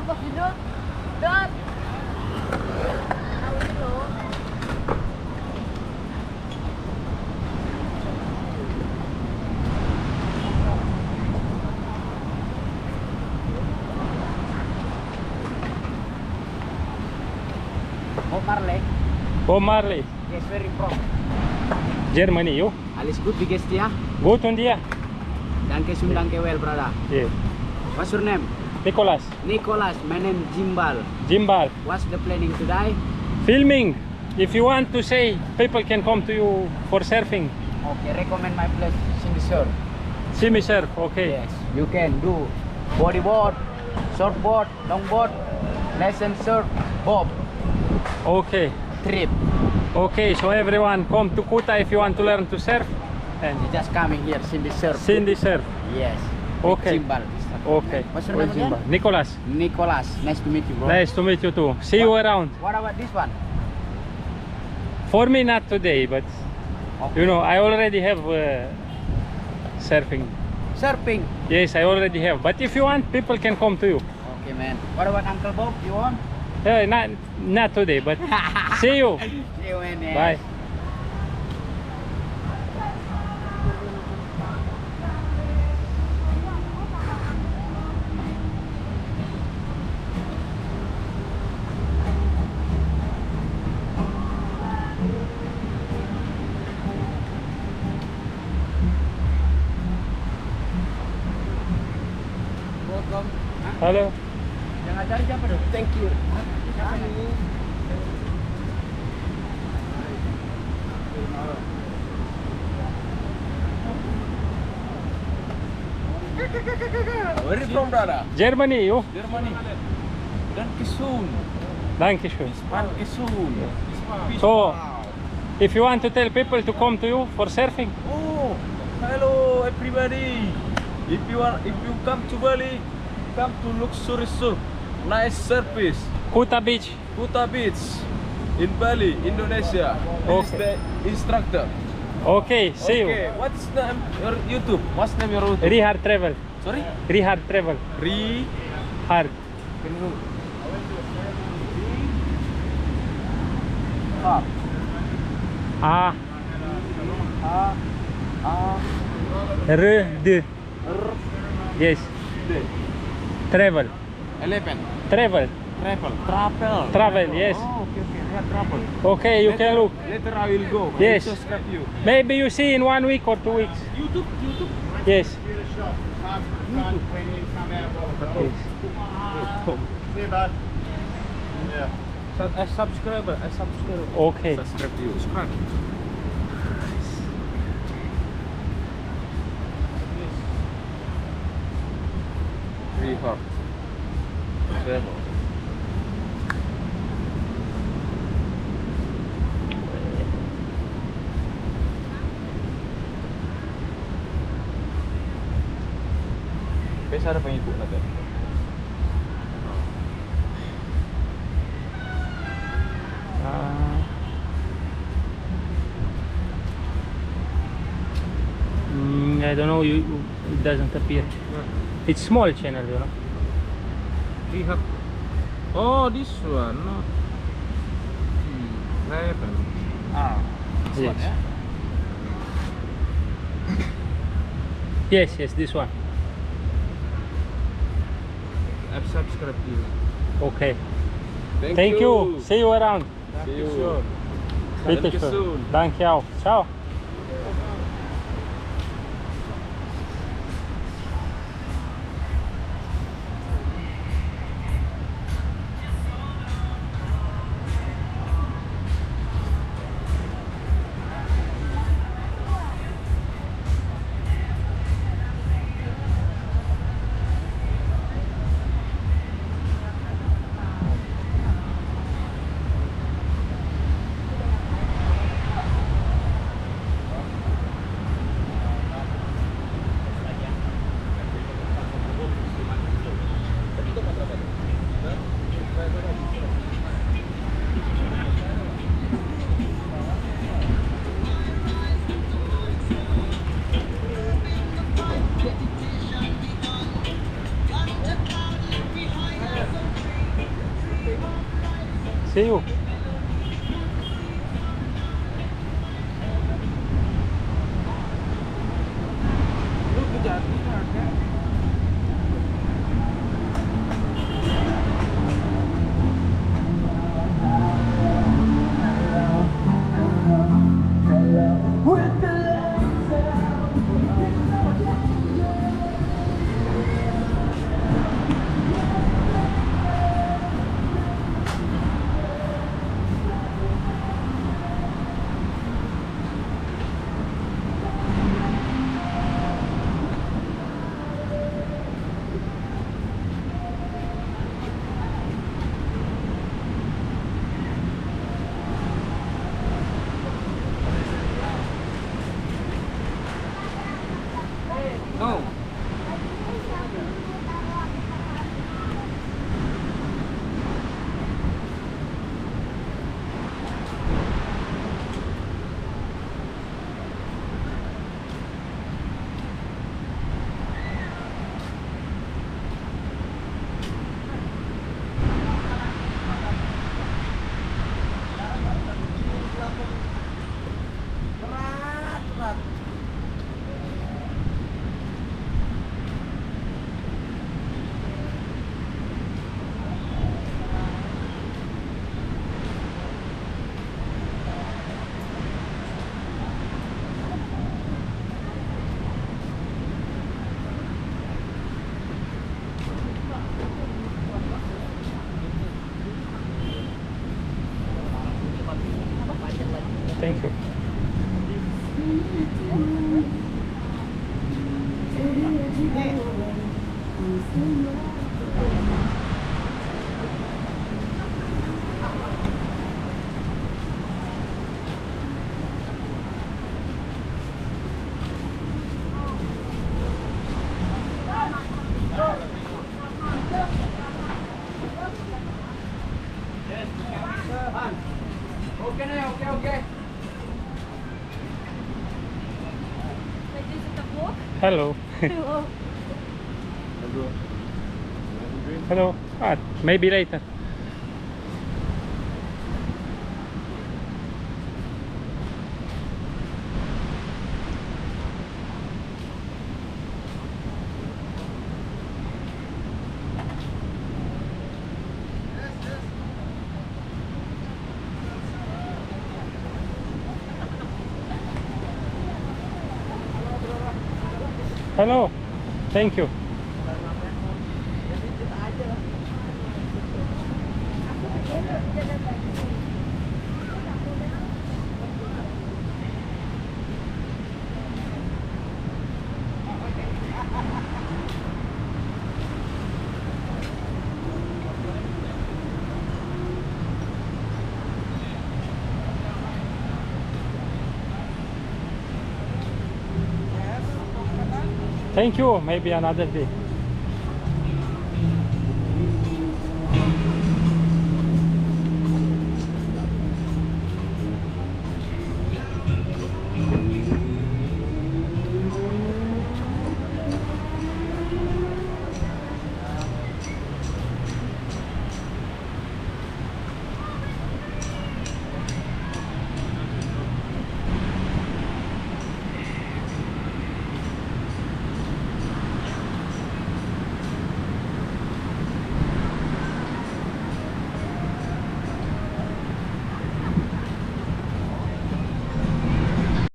Bob Marley. Bob Marley. Yes, very from. Germany, you? Alles gut, wie geht's dir? Gut und dir? Danke schön, danke well, brother. Yeah. What's your name? Nicholas. Nicholas, my name Jimbal. Jimbal. What's the planning today? Filming. If you want to say, people can come to you for surfing. Okay, recommend my place, Cindy Surf. See me surf, okay. Yes, you can do bodyboard, shortboard, longboard, lesson surf, bob, Okay. trip. Okay, so everyone come to Kuta if you want to learn to surf. And You just coming here, Cindy Surf. Cindy surf. Yes. Okay. Jimbal. Okay. What's your name again? Nicholas. Nicholas, nice to meet you, bro. Nice to meet you too. See you around. What about this one? For me, not today, but Okay. you know, I already have surfing. Surfing. Yes, I already have. But if you want, people can come to you. Okay, man. What about Uncle Bob? You want? Not today, but see you. See you, man. Yes. Bye. Welcome. Halo. Yang ngajarin siapa dong? Thank you. Siapa ini? Where are you from, brother? Germany, you? Germany. Dankeschön. Dankeschön. Dankeschön. So, if you want to tell people to come to you for surfing, Oh, hello everybody. If you come to Bali, come to luxury surf. Nice surface. Kuta Beach. Kuta Beach in Bali, Indonesia. This is the instructor. Okay, see you. Okay, what's name your YouTube? What's name your YouTube? Rihard Travel. Sorry? Rihard Travel. Rihard. Hard. A. R. D. Yes. Travel. 11. Travel. Travel. Travel, yes. Oh, okay, okay. Yeah, travel. Okay, you can look. Later I will go. Yes. I will subscribe you. Maybe you see in 1 week or 2 weeks. YouTube. Yes. See you, bud. Yeah. I subscribe. Okay. Subscribe to you. Subscribe. Rihard. Travel. Biasa ada pengikut nanti. I don't know, it doesn't appear. It's small channel, you know. Rihard. Oh, this one. No. Travel. Ah, this Yes. one, yeah? Yes, this one. I've subscribed to you. Okay. Thank you. See you around. See you soon. Bitte Danke schön. schön. Danke auch. Ciao. See you. No. Thank you. Okay na, okay. Hello. Hello. Ah, maybe later. Hello. Thank you. Thank you. Maybe another day.